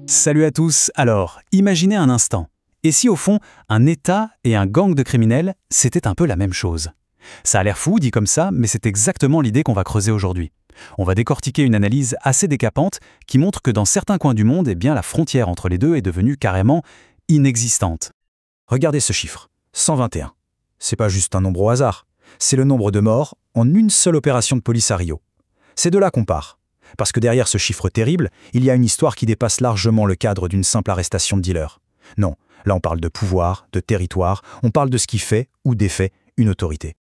Salut à tous. Alors, imaginez un instant. Et si au fond, un État et un gang de criminels, c'était un peu la même chose? Ça a l'air fou dit comme ça, mais c'est exactement l'idée qu'on va creuser aujourd'hui. On va décortiquer une analyse assez décapante qui montre que dans certains coins du monde, la frontière entre les deux est devenue carrément inexistante. Regardez ce chiffre, 121. C'est pas juste un nombre au hasard, c'est le nombre de morts en une seule opération de police à Rio. C'est de là qu'on part. Parce que derrière ce chiffre terrible, il y a une histoire qui dépasse largement le cadre d'une simple arrestation de dealer. Non, là on parle de pouvoir, de territoire, on parle de ce qui fait ou défait une autorité.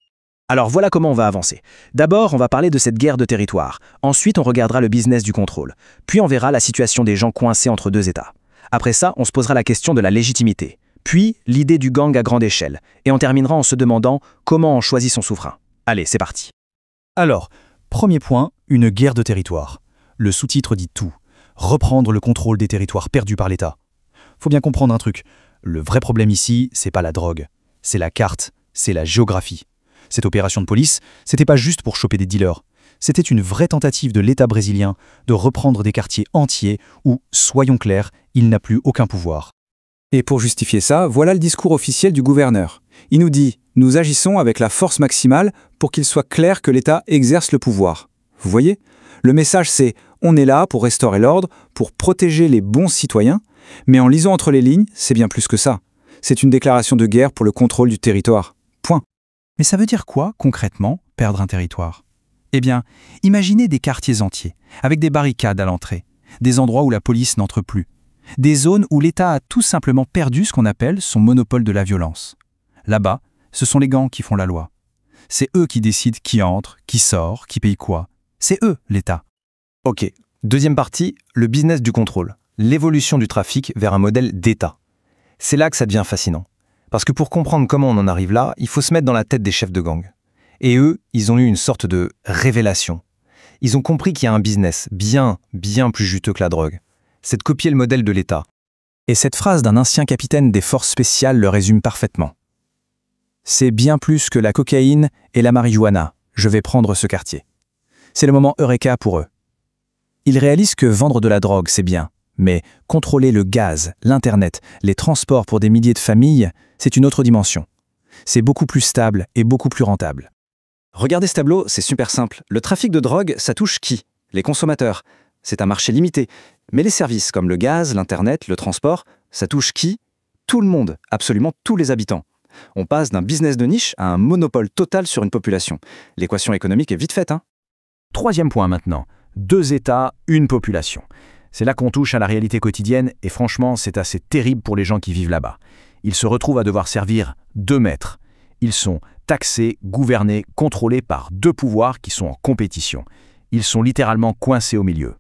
Alors voilà comment on va avancer. D'abord, on va parler de cette guerre de territoire. Ensuite, on regardera le business du contrôle. Puis on verra la situation des gens coincés entre deux États. Après ça, on se posera la question de la légitimité. Puis, l'idée du gang à grande échelle. Et on terminera en se demandant comment on choisit son souverain. Allez, c'est parti. Alors, premier point, une guerre de territoire. Le sous-titre dit tout. Reprendre le contrôle des territoires perdus par l'État. Faut bien comprendre un truc. Le vrai problème ici, c'est pas la drogue. C'est la carte, c'est la géographie. Cette opération de police, c'était pas juste pour choper des dealers. C'était une vraie tentative de l'État brésilien de reprendre des quartiers entiers où, soyons clairs, il n'a plus aucun pouvoir. Et pour justifier ça, voilà le discours officiel du gouverneur. Il nous dit « Nous agissons avec la force maximale pour qu'il soit clair que l'État exerce le pouvoir ». Vous voyez ? Le message c'est « On est là pour restaurer l'ordre, pour protéger les bons citoyens », mais en lisant entre les lignes, c'est bien plus que ça. C'est une déclaration de guerre pour le contrôle du territoire. Point. Mais ça veut dire quoi, concrètement, perdre un territoire? Eh bien, imaginez des quartiers entiers, avec des barricades à l'entrée, des endroits où la police n'entre plus, des zones où l'État a tout simplement perdu ce qu'on appelle son monopole de la violence. Là-bas, ce sont les gangs qui font la loi. C'est eux qui décident qui entre, qui sort, qui paye quoi. C'est eux, l'État. Ok, deuxième partie, le business du contrôle. L'évolution du trafic vers un modèle d'État. C'est là que ça devient fascinant. Parce que pour comprendre comment on en arrive là, il faut se mettre dans la tête des chefs de gang. Et eux, ils ont eu une sorte de révélation. Ils ont compris qu'il y a un business bien plus juteux que la drogue. C'est de copier le modèle de l'État. Et cette phrase d'un ancien capitaine des forces spéciales le résume parfaitement. C'est bien plus que la cocaïne et la marijuana. Je vais prendre ce quartier. C'est le moment Eureka pour eux. Ils réalisent que vendre de la drogue, c'est bien. Mais contrôler le gaz, l'Internet, les transports pour des milliers de familles, c'est une autre dimension. C'est beaucoup plus stable et beaucoup plus rentable. Regardez ce tableau, c'est super simple. Le trafic de drogue, ça touche qui? Les consommateurs. C'est un marché limité. Mais les services comme le gaz, l'Internet, le transport, ça touche qui? Tout le monde, absolument tous les habitants. On passe d'un business de niche à un monopole total sur une population. L'équation économique est vite faite, hein? Troisième point maintenant. 2 États, une population. C'est là qu'on touche à la réalité quotidienne et franchement, c'est assez terrible pour les gens qui vivent là-bas. Ils se retrouvent à devoir servir 2 maîtres. Ils sont taxés, gouvernés, contrôlés par 2 pouvoirs qui sont en compétition. Ils sont littéralement coincés au milieu.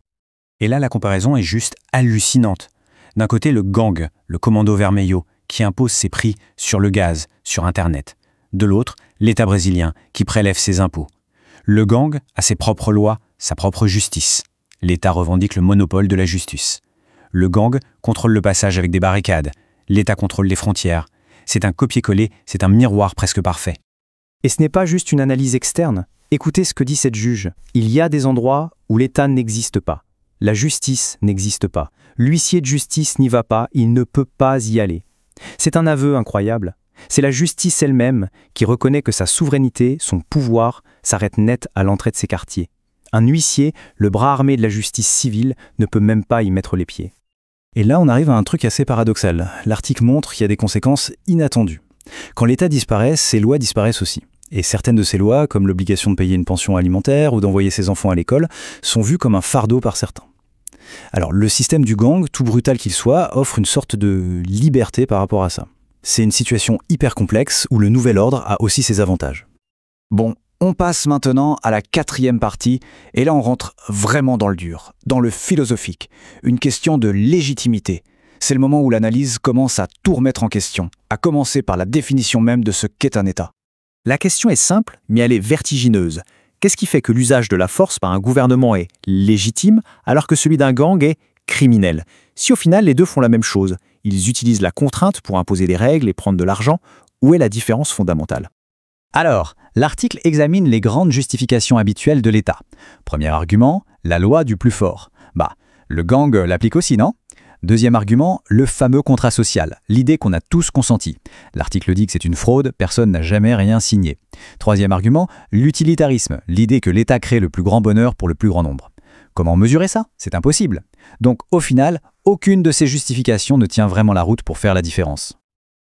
Et là, la comparaison est juste hallucinante. D'un côté, le gang, le commando vermelho, qui impose ses prix sur le gaz, sur Internet. De l'autre, l'État brésilien, qui prélève ses impôts. Le gang a ses propres lois, sa propre justice. L'État revendique le monopole de la justice. Le gang contrôle le passage avec des barricades. L'État contrôle les frontières. C'est un copier-coller, c'est un miroir presque parfait. Et ce n'est pas juste une analyse externe. Écoutez ce que dit cette juge. Il y a des endroits où l'État n'existe pas. La justice n'existe pas. L'huissier de justice n'y va pas, il ne peut pas y aller. C'est un aveu incroyable. C'est la justice elle-même qui reconnaît que sa souveraineté, son pouvoir, s'arrête net à l'entrée de ses quartiers. Un huissier, le bras armé de la justice civile, ne peut même pas y mettre les pieds. Et là, on arrive à un truc assez paradoxal. L'article montre qu'il y a des conséquences inattendues. Quand l'État disparaît, ses lois disparaissent aussi. Et certaines de ces lois, comme l'obligation de payer une pension alimentaire ou d'envoyer ses enfants à l'école, sont vues comme un fardeau par certains. Alors, le système du gang, tout brutal qu'il soit, offre une sorte de liberté par rapport à ça. C'est une situation hyper complexe où le nouvel ordre a aussi ses avantages. Bon, on passe maintenant à la 4e partie, et là on rentre vraiment dans le dur, dans le philosophique, une question de légitimité. C'est le moment où l'analyse commence à tout remettre en question, à commencer par la définition même de ce qu'est un État. La question est simple, mais elle est vertigineuse. Qu'est-ce qui fait que l'usage de la force par un gouvernement est légitime, alors que celui d'un gang est criminel? Si au final les deux font la même chose, ils utilisent la contrainte pour imposer des règles et prendre de l'argent, où est la différence fondamentale? Alors, l'article examine les grandes justifications habituelles de l'État. Premier argument, la loi du plus fort. Le gang l'applique aussi, non? Deuxième argument, le fameux contrat social, l'idée qu'on a tous consenti. L'article dit que c'est une fraude, personne n'a jamais rien signé. Troisième argument, l'utilitarisme, l'idée que l'État crée le plus grand bonheur pour le plus grand nombre. Comment mesurer ça? C'est impossible. Donc au final, aucune de ces justifications ne tient vraiment la route pour faire la différence.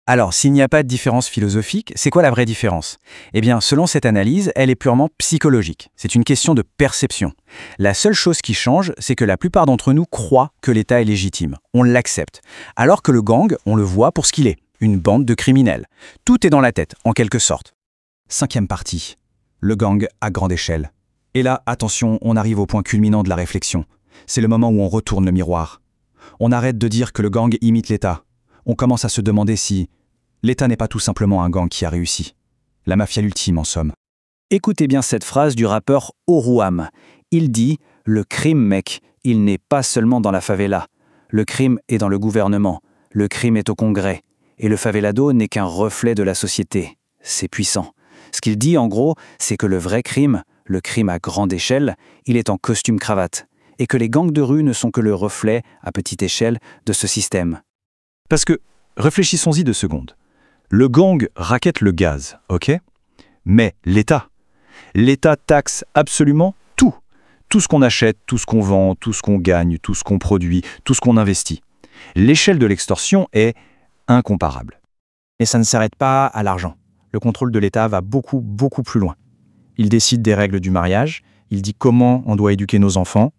Alors, s'il n'y a pas de différence philosophique, c'est quoi la vraie différence? Eh bien, selon cette analyse, elle est purement psychologique. C'est une question de perception. La seule chose qui change, c'est que la plupart d'entre nous croient que l'État est légitime. On l'accepte. Alors que le gang, on le voit pour ce qu'il est, une bande de criminels. Tout est dans la tête, en quelque sorte. Cinquième partie, le gang à grande échelle. Et là, attention, on arrive au point culminant de la réflexion. C'est le moment où on retourne le miroir. On arrête de dire que le gang imite l'État. On commence à se demander si l'État n'est pas tout simplement un gang qui a réussi. La mafia ultime, en somme. Écoutez bien cette phrase du rappeur Oruam. Il dit « Le crime, mec, il n'est pas seulement dans la favela. Le crime est dans le gouvernement. Le crime est au Congrès. Et le favelado n'est qu'un reflet de la société. C'est puissant. » Ce qu'il dit, en gros, c'est que le vrai crime, le crime à grande échelle, il est en costume-cravate. Et que les gangs de rue ne sont que le reflet, à petite échelle, de ce système. Parce que, réfléchissons-y 2 secondes. Le gang raquette le gaz, ok? Mais l'État taxe absolument tout. Tout ce qu'on achète, tout ce qu'on vend, tout ce qu'on gagne, tout ce qu'on produit, tout ce qu'on investit. L'échelle de l'extorsion est incomparable. Et ça ne s'arrête pas à l'argent. Le contrôle de l'État va beaucoup, beaucoup plus loin. Il décide des règles du mariage, il dit comment on doit éduquer nos enfants,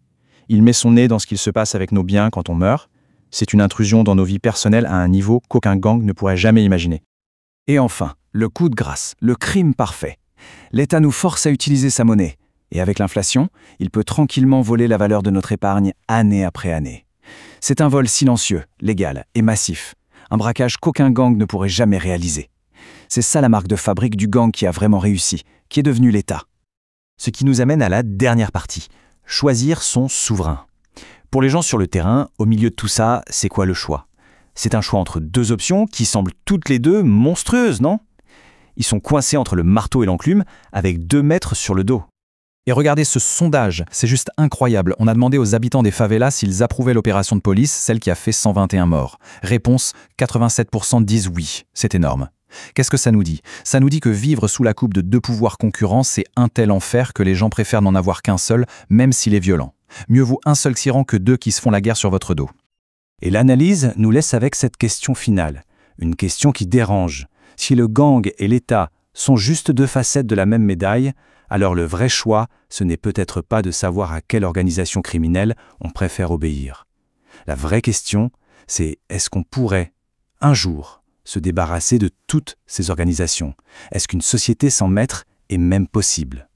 il met son nez dans ce qu'il se passe avec nos biens quand on meurt. C'est une intrusion dans nos vies personnelles à un niveau qu'aucun gang ne pourrait jamais imaginer. Et enfin, le coup de grâce, le crime parfait. L'État nous force à utiliser sa monnaie. Et avec l'inflation, il peut tranquillement voler la valeur de notre épargne année après année. C'est un vol silencieux, légal et massif. Un braquage qu'aucun gang ne pourrait jamais réaliser. C'est ça la marque de fabrique du gang qui a vraiment réussi, qui est devenu l'État. Ce qui nous amène à la dernière partie, choisir son souverain. Pour les gens sur le terrain, au milieu de tout ça, c'est quoi le choix? C'est un choix entre 2 options qui semblent toutes les deux monstrueuses, non? Ils sont coincés entre le marteau et l'enclume, avec 2 mètres sur le dos. Et regardez ce sondage, c'est juste incroyable. On a demandé aux habitants des favelas s'ils approuvaient l'opération de police, celle qui a fait 121 morts. Réponse, 87% disent oui. C'est énorme. Qu'est-ce que ça nous dit? Ça nous dit que vivre sous la coupe de 2 pouvoirs concurrents, c'est un tel enfer que les gens préfèrent n'en avoir qu'un seul, même s'il est violent. Mieux vaut un seul tyran que 2 qui se font la guerre sur votre dos. Et l'analyse nous laisse avec cette question finale, une question qui dérange. Si le gang et l'État sont juste 2 facettes de la même médaille, alors le vrai choix, ce n'est peut-être pas de savoir à quelle organisation criminelle on préfère obéir. La vraie question, c'est est-ce qu'on pourrait, un jour, se débarrasser de toutes ces organisations? Est-ce qu'une société sans maître est même possible?